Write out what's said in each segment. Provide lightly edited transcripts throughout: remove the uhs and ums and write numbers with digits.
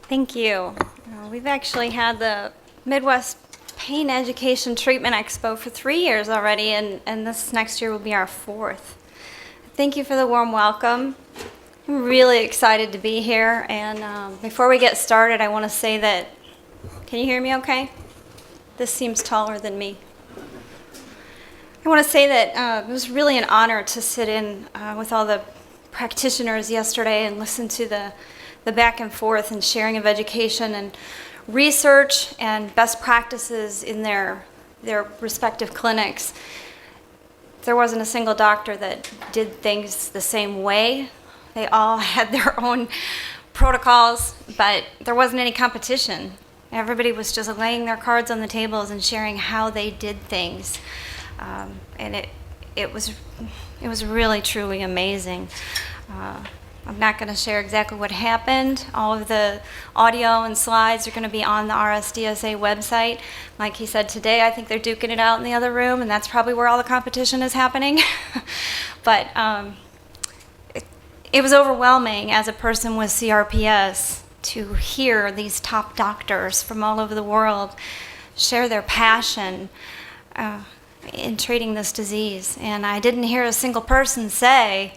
Thank you. We've actually had the Midwest Pain Education Treatment Expo for 3 years already, and this next year will be our fourth. Thank you for the warm welcome. I'm really excited to be here, and before we get started, I want to say that, can you hear me okay? This seems taller than me. I want to say that it was really an honor to sit in with all the practitioners yesterday and listen to the back and forth and sharing of education and research and best practices in their respective clinics. There wasn't a single doctor that did things the same way. They all had their own protocols, but there wasn't any competition. Everybody was just laying their cards on the tables and sharing how they did things. And it was really, truly amazing. I'm not going to share exactly what happened. All of the audio and slides are going to be on the RSDSA website. Like he said today, I think they're duking it out in the other room, and that's probably where all the competition is happening. But it was overwhelming as a person with CRPS to hear these top doctors from all over the world share their passion in treating this disease. And I didn't hear a single person say,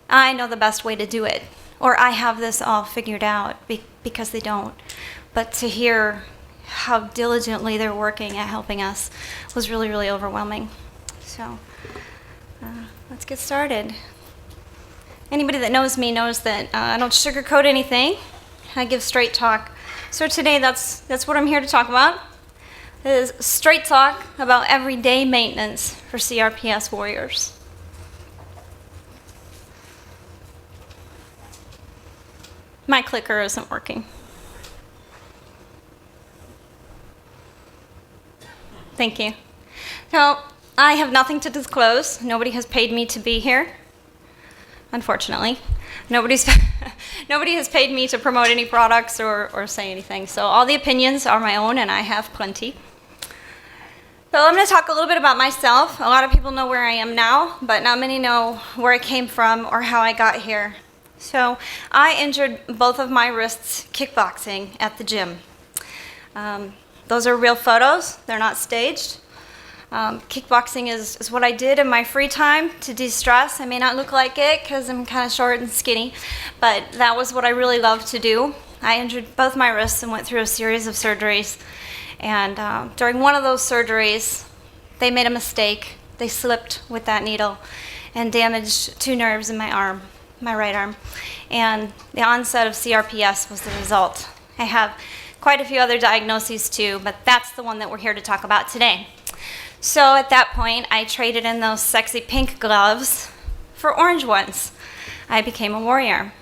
I know the best way to do it, or I have this all figured out, because they don't. But to hear how diligently they're working at helping us was really, really overwhelming. So let's get started. Anybody that knows me knows that I don't sugarcoat anything. I give straight talk. So today that's what I'm here to talk about. It is straight talk about everyday maintenance for CRPS warriors. My clicker isn't working. Thank you. So I have nothing to disclose. Nobody has paid me to be here, unfortunately. Nobody has paid me to promote any products or say anything. So all the opinions are my own, and I have plenty. So I'm going to talk a little bit about myself. A lot of people know where I am now, but not many know where I came from or how I got here. So I injured both of my wrists kickboxing at the gym. Those are real photos. They're not staged. Kickboxing is what I did in my free time to de-stress. I may not look like it because I'm kind of short and skinny, but that was what I really loved to do. I injured both my wrists and went through a series of surgeries. And during one of those surgeries, they made a mistake. They slipped with that needle and damaged 2 nerves in my arm. My right arm, and the onset of CRPS was the result. I have quite a few other diagnoses too, but that's the one that we're here to talk about today. So at that point, I traded in those sexy pink gloves for orange ones. I became a warrior.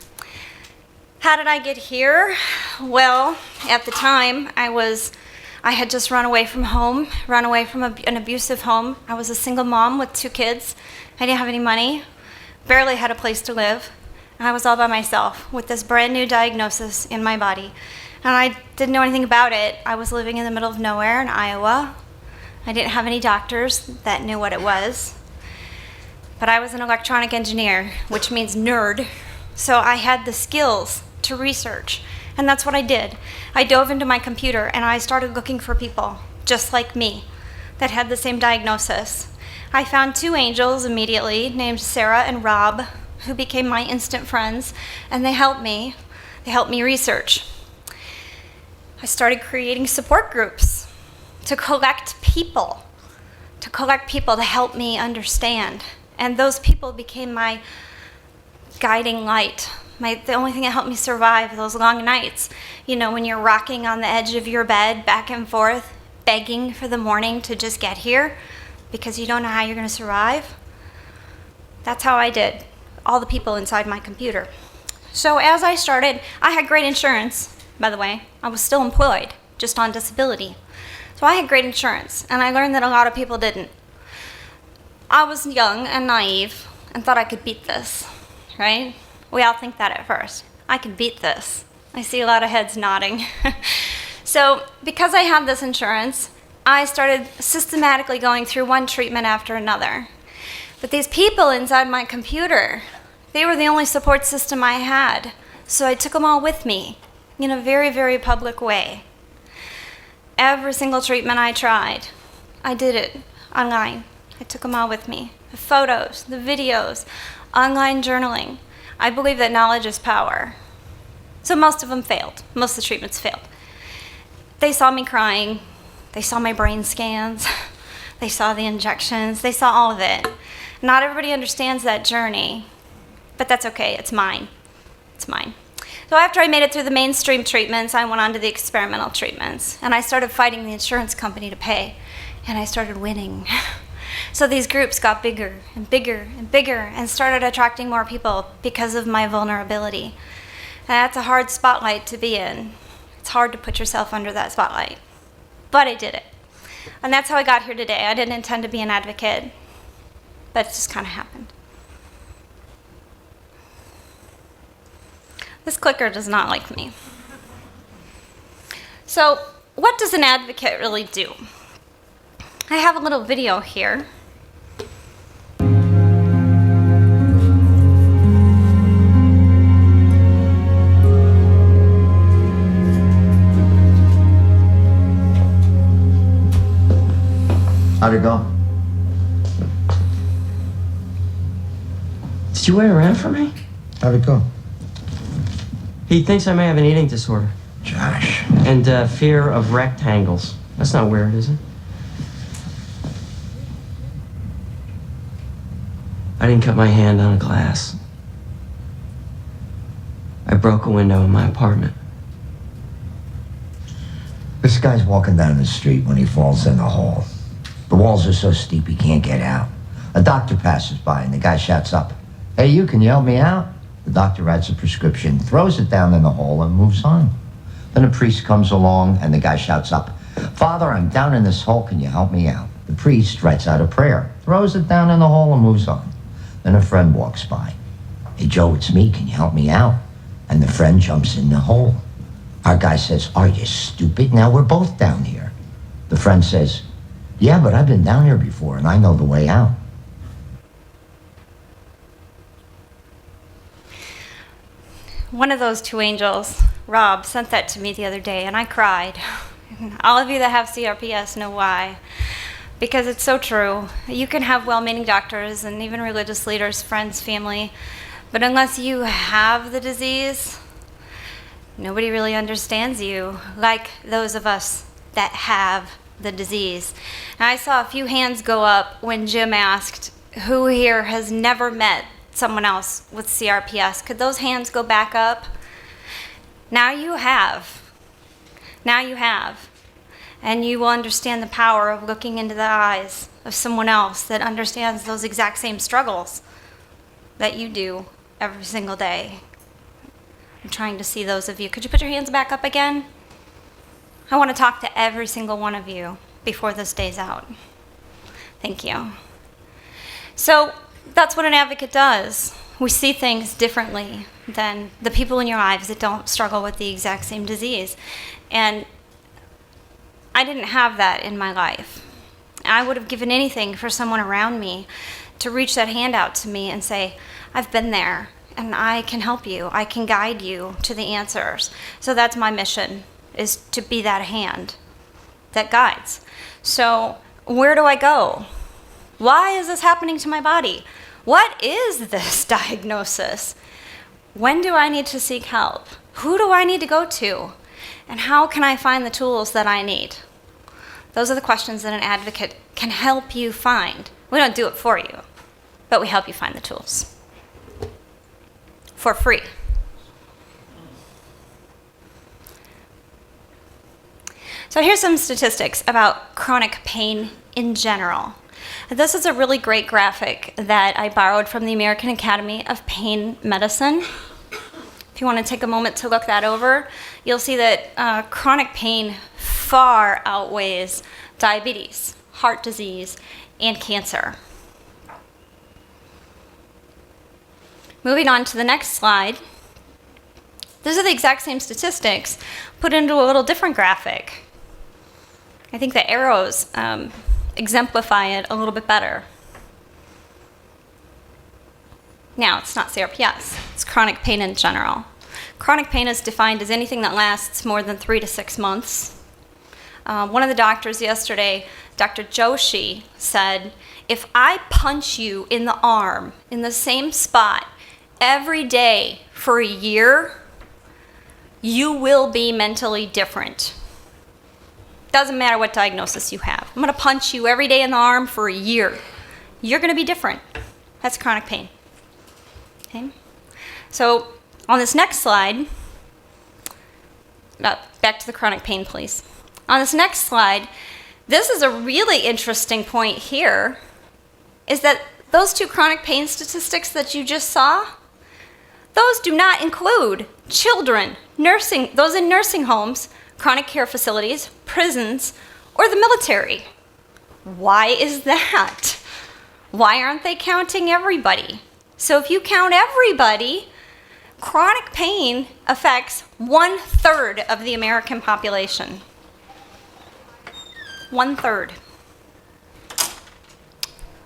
How did I get here? Well, at the time, I had just run away from home, run away from an abusive home. I was a single mom with 2 kids. I didn't have any money. Barely had a place to live, and I was all by myself with this brand new diagnosis in my body. And I didn't know anything about it. I was living in the middle of nowhere in Iowa. I didn't have any doctors that knew what it was. But I was an electronic engineer, which means nerd. So I had the skills to research, and that's what I did. I dove into my computer, and I started looking for people just like me that had the same diagnosis. I found 2 angels immediately named Sarah and Rob, who became my instant friends, and they helped me. They helped me research. I started creating support groups to collect people to help me understand. And those people became my guiding light, the only thing that helped me survive those long nights. You know, when you're rocking on the edge of your bed back and forth, begging for the morning to just get here, because you don't know how you're going to survive. That's how I did. All the people inside my computer. So as I started, I had great insurance, by the way. I was still employed, just on disability. So I had great insurance, and I learned that a lot of people didn't. I was young and naive and thought I could beat this, right? We all think that at first. I can beat this. I see a lot of heads nodding. So because I had this insurance, I started systematically going through one treatment after another. But these people inside my computer, they were the only support system I had. So I took them all with me. in a very, very public way. Every single treatment I tried, I did it online. I took them all with me. The photos, the videos, online journaling. I believe that knowledge is power. So most of them failed. Most of the treatments failed. They saw me crying. They saw my brain scans. They saw the injections. They saw all of it. Not everybody understands that journey, but that's okay. It's mine. It's mine. So after I made it through the mainstream treatments, I went on to the experimental treatments, and I started fighting the insurance company to pay, and I started winning. So these groups got bigger and bigger and bigger and started attracting more people because of my vulnerability. And that's a hard spotlight to be in. It's hard to put yourself under that spotlight. But I did it. And that's how I got here today. I didn't intend to be an advocate, but it just kind of happened. This clicker does not like me. So, what does an advocate really do? I have a little video here. How'd it go? Did you wait around for me? How'd it go? He thinks I may have an eating disorder. Josh. And fear of rectangles. That's not weird, is it? I didn't cut my hand on a glass. I broke a window in my apartment. This guy's walking down the street when he falls in the hole. The walls are so steep he can't get out. A doctor passes by and the guy shouts up, "Hey, you, can you help me out?" The doctor writes a prescription, throws it down in the hole, and moves on. Then a priest comes along and the guy shouts up, "Father, I'm down in this hole, can you help me out?" The priest writes out a prayer, throws it down in the hole, and moves on. Then a friend walks by. "Hey, Joe, it's me, can you help me out?" And the friend jumps in the hole. Our guy says, "Are you stupid? Now we're both down here." The friend says, "Yeah, but I've been down here before and I know the way out." One of those two angels, Rob, sent that to me the other day, and I cried. All of you that have CRPS know why. Because it's so true. You can have well-meaning doctors and even religious leaders, friends, family, but unless you have the disease, nobody really understands you like those of us that have the disease. And I saw a few hands go up when Jim asked, who here has never met someone else with CRPS? Could those hands go back up? Now you have. Now you have. And you will understand the power of looking into the eyes of someone else that understands those exact same struggles that you do every single day. I'm trying to see those of you. Could you put your hands back up again? I want to talk to every single one of you before this day's out. Thank you. So that's what an advocate does. We see things differently than the people in your lives that don't struggle with the exact same disease. And I didn't have that in my life. I would have given anything for someone around me to reach that hand out to me and say, I've been there and I can help you. I can guide you to the answers. So that's my mission, is to be that hand that guides. So where do I go? Why is this happening to my body? What is this diagnosis? When do I need to seek help? Who do I need to go to? And how can I find the tools that I need? Those are the questions that an advocate can help you find. We don't do it for you, but we help you find the tools for free. So here's some statistics about chronic pain in general. This is a really great graphic that I borrowed from the American Academy of Pain Medicine. If you want to take a moment to look that over, you'll see that chronic pain far outweighs diabetes, heart disease, and cancer. Moving on to the next slide. These are the exact same statistics put into a little different graphic. I think the arrows exemplify it a little bit better. Now, it's not CRPS, it's chronic pain in general. Chronic pain is defined as anything that lasts more than 3 to 6 months. One of the doctors yesterday, Dr. Joshi, said, if I punch you in the arm in the same spot every day for a year, you will be mentally different. Doesn't matter what diagnosis you have. I'm going to punch you every day in the arm for a year. You're going to be different. That's chronic pain. Okay? So on this next slide, back to the chronic pain, please. On this next slide, this is a really interesting point here, is that those two chronic pain statistics that you just saw, those do not include children, those in nursing homes, chronic care facilities, prisons, or the military. Why is that? Why aren't they counting everybody? So if you count everybody, chronic pain affects 1/3 of the American population. 1/3.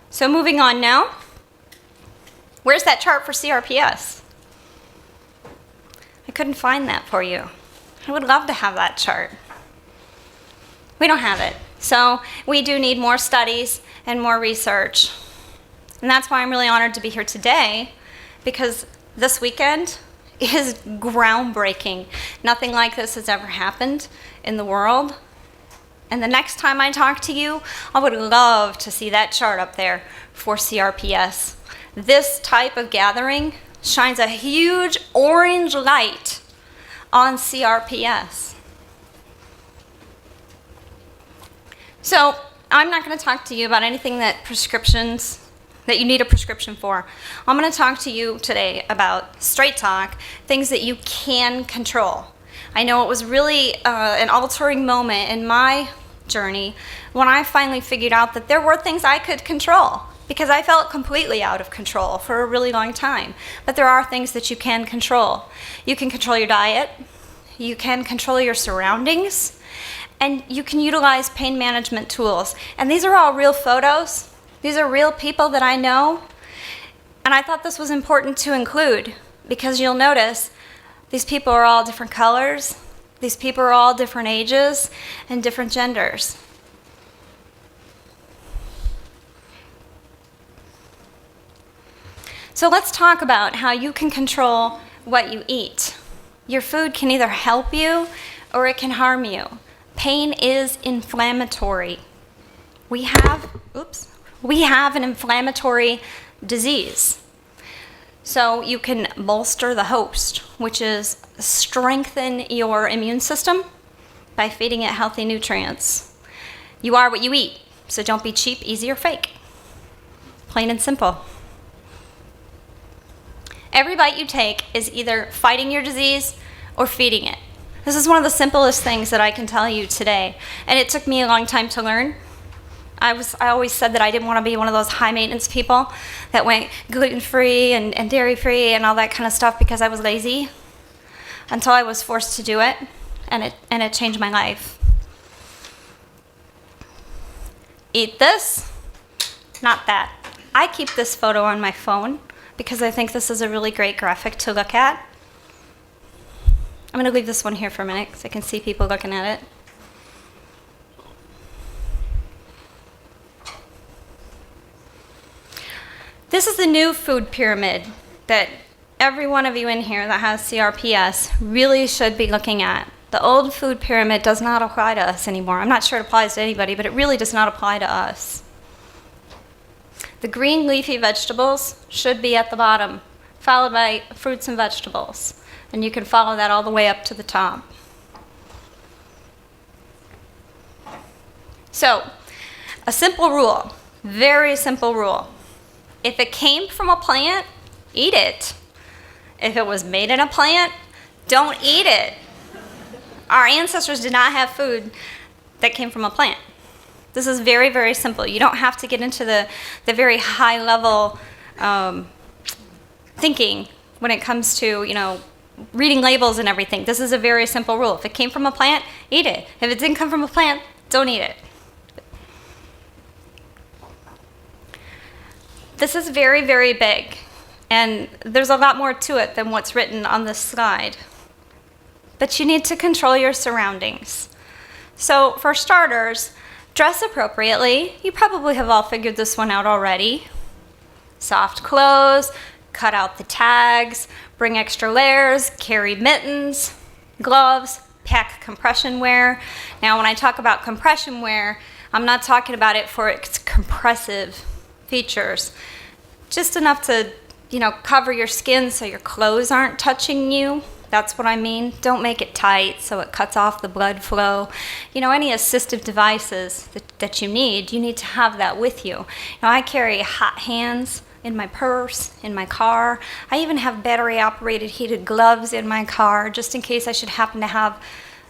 So moving on now, where's that chart for CRPS? I couldn't find that for you. I would love to have that chart. We don't have it. So we do need more studies and more research. And that's why I'm really honored to be here today, because this weekend is groundbreaking. Nothing like this has ever happened in the world. And the next time I talk to you, I would love to see that chart up there for CRPS. This type of gathering shines a huge orange light on CRPS. So I'm not going to talk to you about anything that you need a prescription for. I'm going to talk to you today about straight talk, things that you can control. I know it was really an altering moment in my journey when I finally figured out that there were things I could control, because I felt completely out of control for a really long time. But there are things that you can control. You can control your diet, you can control your surroundings, and you can utilize pain management tools. And these are all real photos. These are real people that I know. And I thought this was important to include, because you'll notice these people are all different colors. These people are all different ages and different genders. So let's talk about how you can control what you eat. Your food can either help you or it can harm you. Pain is inflammatory. We have an inflammatory disease. So you can bolster the host, which is strengthen your immune system by feeding it healthy nutrients. You are what you eat, so don't be cheap, easy, or fake. Plain and simple. Every bite you take is either fighting your disease or feeding it. This is one of the simplest things that I can tell you today, and it took me a long time to learn. I always said that I didn't want to be one of those high maintenance people that went gluten-free and dairy-free and all that kind of stuff because I was lazy, until I was forced to do it, and it changed my life. Eat this, not that. I keep this photo on my phone because I think this is a really great graphic to look at. I'm going to leave this one here for a minute so I can see people looking at it. This is the new food pyramid that every one of you in here that has CRPS really should be looking at. The old food pyramid does not apply to us anymore. I'm not sure it applies to anybody, but it really does not apply to us. The green leafy vegetables should be at the bottom, followed by fruits and vegetables. And you can follow that all the way up to the top. So, a simple rule, very simple rule. If it came from a plant, eat it. If it was made in a plant, don't eat it. Our ancestors did not have food that came from a plant. This is very, very simple. You don't have to get into the very high level thinking when it comes to, reading labels and everything. This is a very simple rule. If it came from a plant, eat it. If it didn't come from a plant, don't eat it. This is very, very big, and there's a lot more to it than what's written on this slide. but you need to control your surroundings. So for starters, dress appropriately. You probably have all figured this one out already. Soft clothes, cut out the tags, bring extra layers, carry mittens, gloves, pack compression wear. Now when I talk about compression wear, I'm not talking about it for its compressive features. Just enough to, cover your skin so your clothes aren't touching you. That's what I mean. Don't make it tight so it cuts off the blood flow. Any assistive devices that you need to have that with you. I carry hot hands in my purse, in my car. I even have battery-operated heated gloves in my car just in case I should happen to have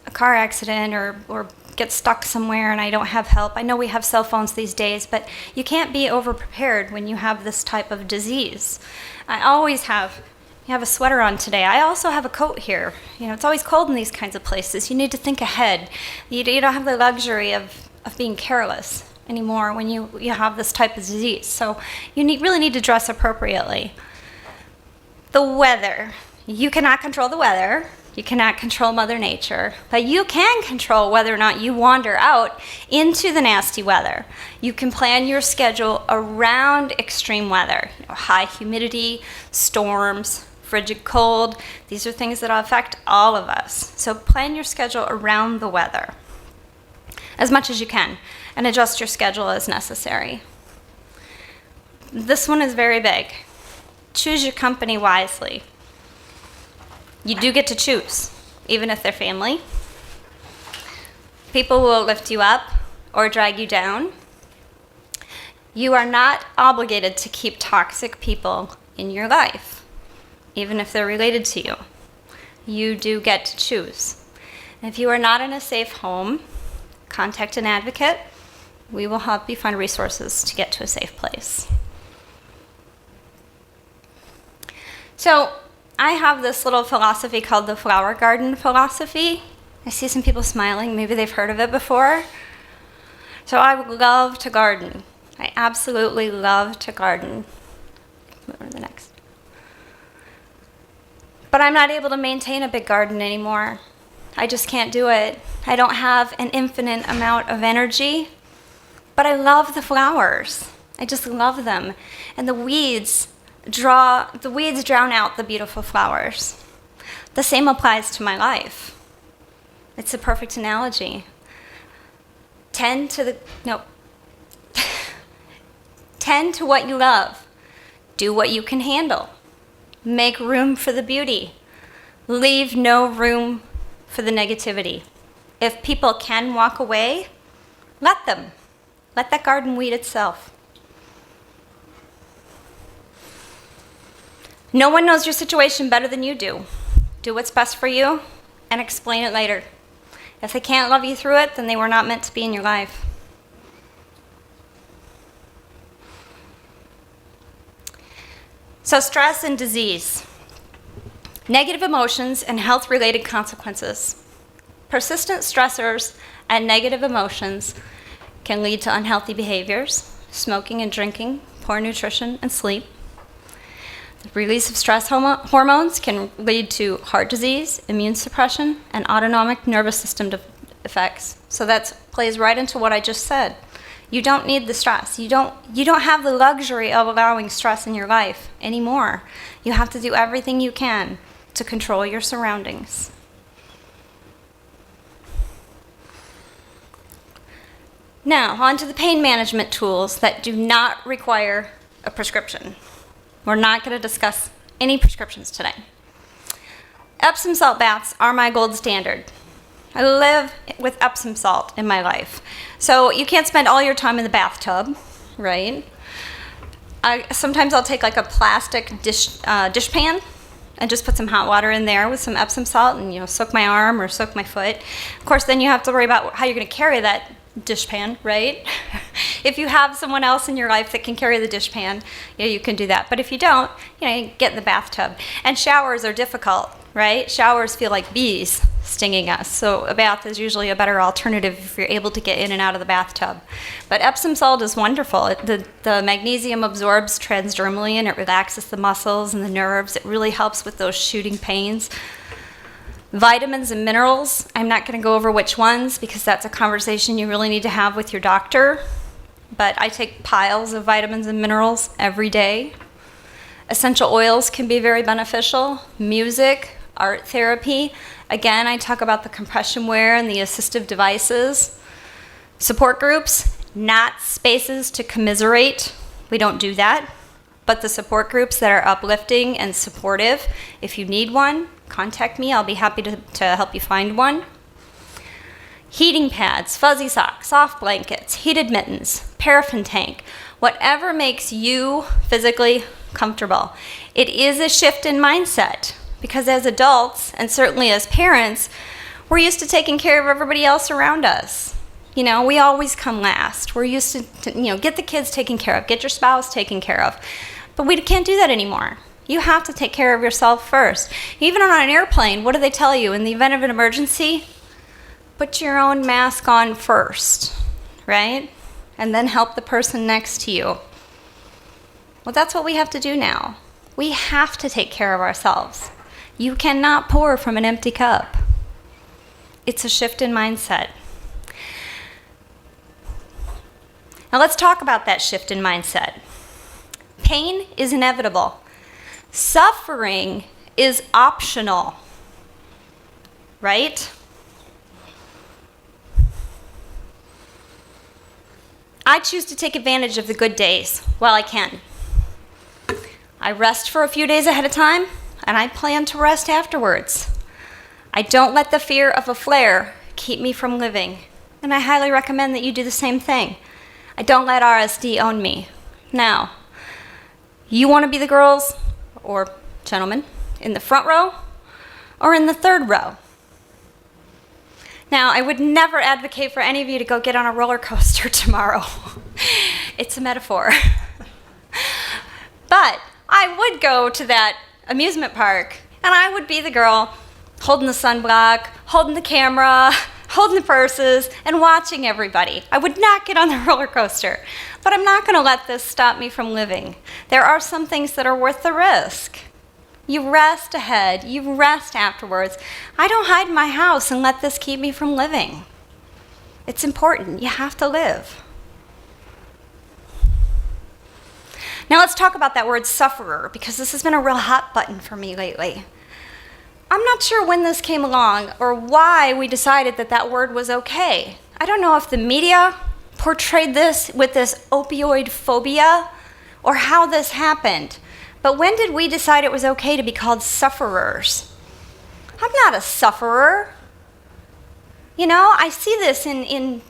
a car accident or get stuck somewhere and I don't have help. I know we have cell phones these days, but you can't be over-prepared when you have this type of disease. I always have... You have a sweater on today. I also have a coat here. It's always cold in these kinds of places. You need to think ahead. You don't have the luxury of being careless anymore when you have this type of disease. So you really need to dress appropriately. The weather. You cannot control the weather. You cannot control Mother Nature. But you can control whether or not you wander out into the nasty weather. You can plan your schedule around extreme weather. High humidity, storms, frigid cold. These are things that affect all of us. So plan your schedule around the weather as much as you can and adjust your schedule as necessary. This one is very big. Choose your company wisely. You do get to choose, even if they're family. People will lift you up or drag you down. You are not obligated to keep toxic people in your life, even if they're related to you. You do get to choose. If you are not in a safe home, contact an advocate. We will help you find resources to get to a safe place. So I have this little philosophy called the flower garden philosophy. I see some people smiling. Maybe they've heard of it before. So I love to garden. I absolutely love to garden. Move on to the next. But I'm not able to maintain a big garden anymore. I just can't do it. I don't have an infinite amount of energy, but I love the flowers. I just love them. And the weeds drown out the beautiful flowers. The same applies to my life. It's a perfect analogy. Tend to what you love. Do what you can handle. Make room for the beauty. Leave no room for the negativity. If people can walk away, let them. Let that garden weed itself. No one knows your situation better than you do. Do what's best for you and explain it later. If they can't love you through it, then they were not meant to be in your life. So stress and disease. Negative emotions and health-related consequences. Persistent stressors and negative emotions can lead to unhealthy behaviors, smoking and drinking, poor nutrition, and sleep. The release of stress hormones can lead to heart disease, immune suppression, and autonomic nervous system effects. So that plays right into what I just said. You don't need the stress. You don't have the luxury of allowing stress in your life anymore. You have to do everything you can to control your surroundings. Now, on to the pain management tools that do not require a prescription. We're not going to discuss any prescriptions today. Epsom salt baths are my gold standard. I live with Epsom salt in my life. So you can't spend all your time in the bathtub, right? Sometimes I'll take like a plastic dish pan and just put some hot water in there with some Epsom salt and soak my arm or soak my foot. Of course, then you have to worry about how you're going to carry that dishpan, right? If you have someone else in your life that can carry the dishpan, you can do that. But if you don't, you get in the bathtub. And showers are difficult, right? Showers feel like bees stinging us. So a bath is usually a better alternative if you're able to get in and out of the bathtub. But Epsom salt is wonderful. The magnesium absorbs transdermally and it relaxes the muscles and the nerves. It really helps with those shooting pains. Vitamins and minerals, I'm not going to go over which ones because that's a conversation you really need to have with your doctor. But I take piles of vitamins and minerals every day. Essential oils can be very beneficial. Music, art therapy. Again, I talk about the compression wear and the assistive devices. Support groups, not spaces to commiserate. We don't do that. But the support groups that are uplifting and supportive, if you need one, contact me. I'll be happy to help you find one. Heating pads, fuzzy socks, soft blankets, heated mittens, paraffin tank, whatever makes you physically comfortable. It is a shift in mindset because as adults, and certainly as parents, we're used to taking care of everybody else around us. You know, we always come last. We're used to get the kids taken care of, get your spouse taken care of. But we can't do that anymore. You have to take care of yourself first. Even on an airplane, what do they tell you? In the event of an emergency, put your own mask on first, right? And then help the person next to you. Well, that's what we have to do now. We have to take care of ourselves. You cannot pour from an empty cup. It's a shift in mindset. Now let's talk about that shift in mindset. Pain is inevitable. Suffering is optional, right? I choose to take advantage of the good days while I can. I rest for a few days ahead of time, and I plan to rest afterwards. I don't let the fear of a flare keep me from living, and I highly recommend that you do the same thing. I don't let RSD own me. Now, you want to be the girls or gentlemen in the front row or in the third row? Now, I would never advocate for any of you to go get on a roller coaster tomorrow. It's a metaphor. But I would go to that amusement park, and I would be the girl holding the sunblock, holding the camera, holding the purses, and watching everybody. I would not get on the roller coaster. But I'm not going to let this stop me from living. There are some things that are worth the risk. You rest ahead, you rest afterwards. I don't hide in my house and let this keep me from living. It's important. You have to live. Now let's talk about that word sufferer, because this has been a real hot button for me lately. I'm not sure when this came along or why we decided that that word was okay. I don't know if the media portrayed this with this opioid phobia or how this happened. But when did we decide it was okay to be called sufferers? I'm not a sufferer. You know, I see this in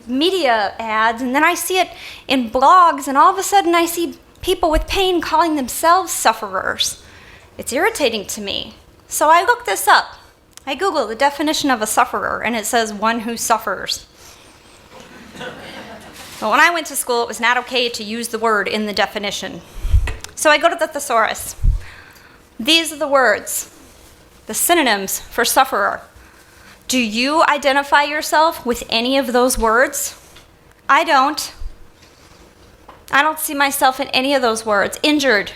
media ads, and then I see it in blogs, and all of a sudden I see people with pain calling themselves sufferers. It's irritating to me. So I looked this up. I Googled the definition of a sufferer, and it says one who suffers. But when I went to school, it was not okay to use the word in the definition. So I go to the thesaurus. These are the words, the synonyms for sufferer. Do you identify yourself with any of those words? I don't. I don't see myself in any of those words. Injured.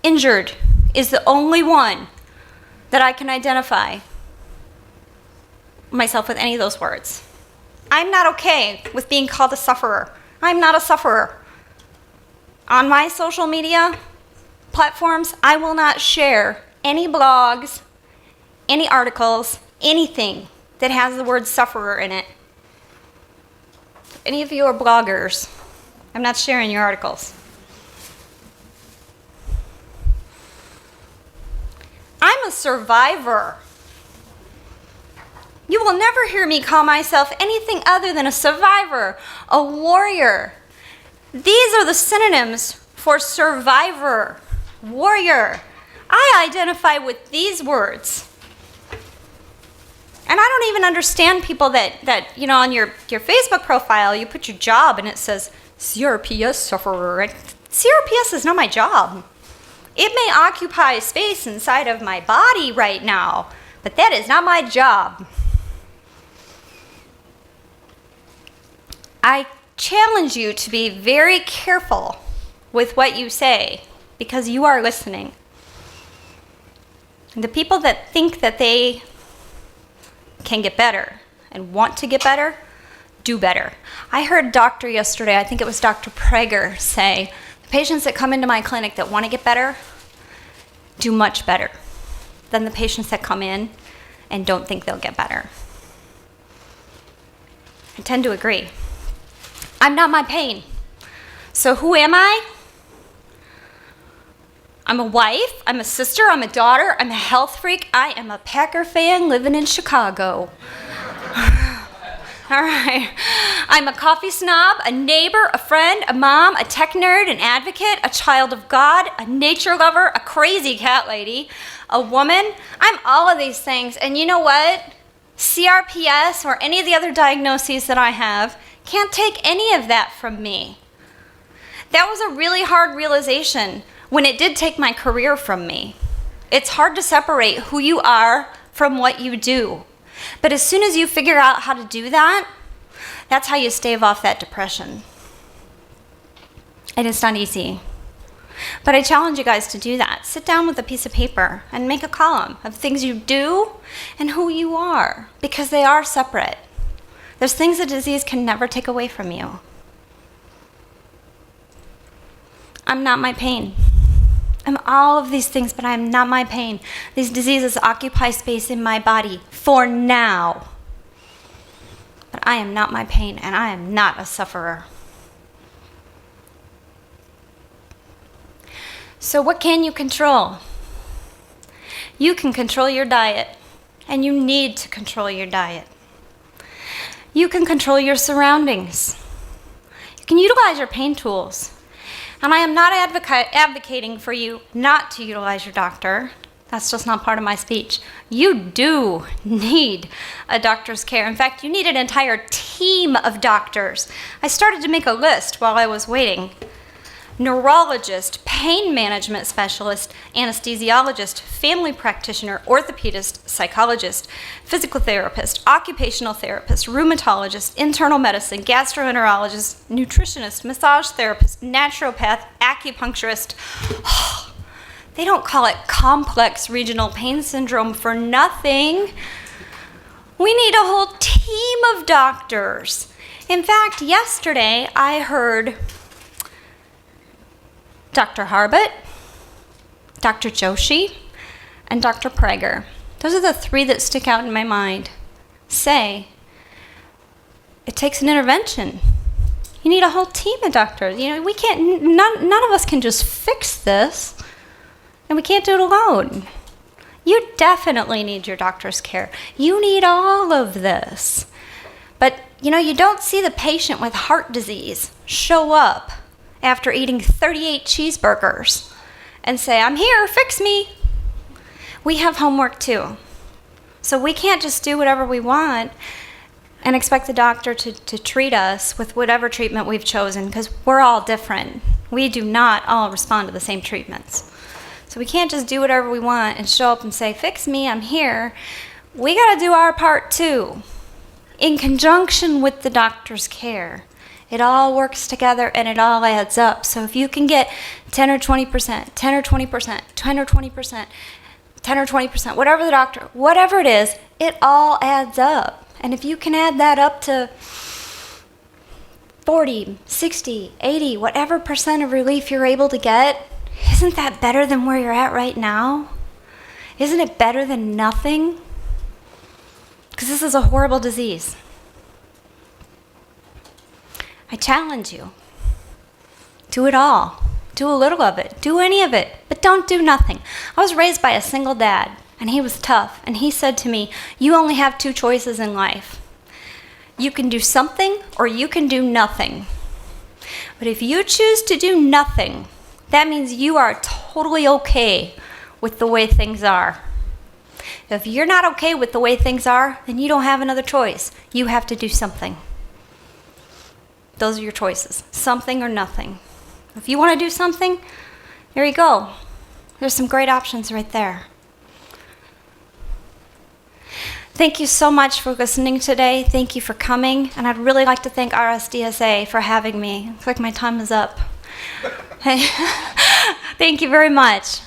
Injured is the only one that I can identify myself with any of those words. I'm not okay with being called a sufferer. I'm not a sufferer. On my social media platforms, I will not share any blogs, any articles, anything that has the word sufferer in it. If any of you are bloggers, I'm not sharing your articles. I'm a survivor. You will never hear me call myself anything other than a survivor, a warrior. These are the synonyms for survivor, warrior. I identify with these words. And I don't even understand people that you know, on your Facebook profile, you put your job and it says CRPS sufferer. CRPS is not my job. It may occupy space inside of my body right now, but that is not my job. I challenge you to be very careful with what you say, because you are listening. And the people that think that they can get better and want to get better, do better. I heard a doctor yesterday, I think it was Dr. Prager, say, the patients that come into my clinic that want to get better do much better than the patients that come in and don't think they'll get better. I tend to agree. I'm not my pain. So who am I? I'm a wife, I'm a sister, I'm a daughter, I'm a health freak, I am a Packer fan living in Chicago. All right. I'm a coffee snob, a neighbor, a friend, a mom, a tech nerd, an advocate, a child of God, a nature lover, a crazy cat lady, a woman. I'm all of these things. And you know what? CRPS or any of the other diagnoses that I have can't take any of that from me. That was a really hard realization when it did take my career from me. It's hard to separate who you are from what you do. But as soon as you figure out how to do that, that's how you stave off that depression. And it's not easy. But I challenge you guys to do that. Sit down with a piece of paper and make a column of things you do and who you are, because they are separate. There's things a disease can never take away from you. I'm not my pain. I'm all of these things, but I am not my pain. These diseases occupy space in my body for now. But I am not my pain, and I am not a sufferer. So what can you control? You can control your diet, and you need to control your diet. You can control your surroundings. You can utilize your pain tools. And I am not advocating for you not to utilize your doctor. That's just not part of my speech. You do need a doctor's care. In fact, you need an entire team of doctors. I started to make a list while I was waiting. Neurologist, pain management specialist, anesthesiologist, family practitioner, orthopedist, psychologist, physical therapist, occupational therapist, rheumatologist, internal medicine, gastroenterologist, nutritionist, massage therapist, naturopath, acupuncturist. They don't call it complex regional pain syndrome for nothing. We need a whole team of doctors. In fact, yesterday I heard Dr. Harbut, Dr. Joshi, and Dr. Prager. Those are the three that stick out in my mind. Say, it takes an intervention. You need a whole team of doctors. You know, we can't, none of us can just fix this, and we can't do it alone. You definitely need your doctor's care. You need all of this. But, you know, you don't see the patient with heart disease show up after eating 38 cheeseburgers and say, I'm here, fix me. We have homework too. So we can't just do whatever we want and expect the doctor to treat us with whatever treatment we've chosen, because we're all different. We do not all respond to the same treatments. So we can't just do whatever we want and show up and say, fix me, I'm here. We gotta do our part too, in conjunction with the doctor's care. It all works together and it all adds up. So if you can get 10 or 20%, 10 or 20%, 10 or 20%, 10 or 20%, whatever the doctor, whatever it is, it all adds up. And if you can add that up to 40, 60, 80, whatever percent of relief you're able to get, isn't that better than where you're at right now? Isn't it better than nothing? Because this is a horrible disease. I challenge you. Do it all. Do a little of it. Do any of it. But don't do nothing. I was raised by a single dad, and he was tough. And he said to me, you only have two choices in life. You can do something or you can do nothing. But if you choose to do nothing, that means you are totally okay with the way things are. If you're not okay with the way things are, then you don't have another choice. You have to do something. Those are your choices, something or nothing. If you want to do something, there you go. There's some great options right there. Thank you so much for listening today. Thank you for coming. And I'd really like to thank RSDSA for having me. Looks like my time is up. Thank you very much.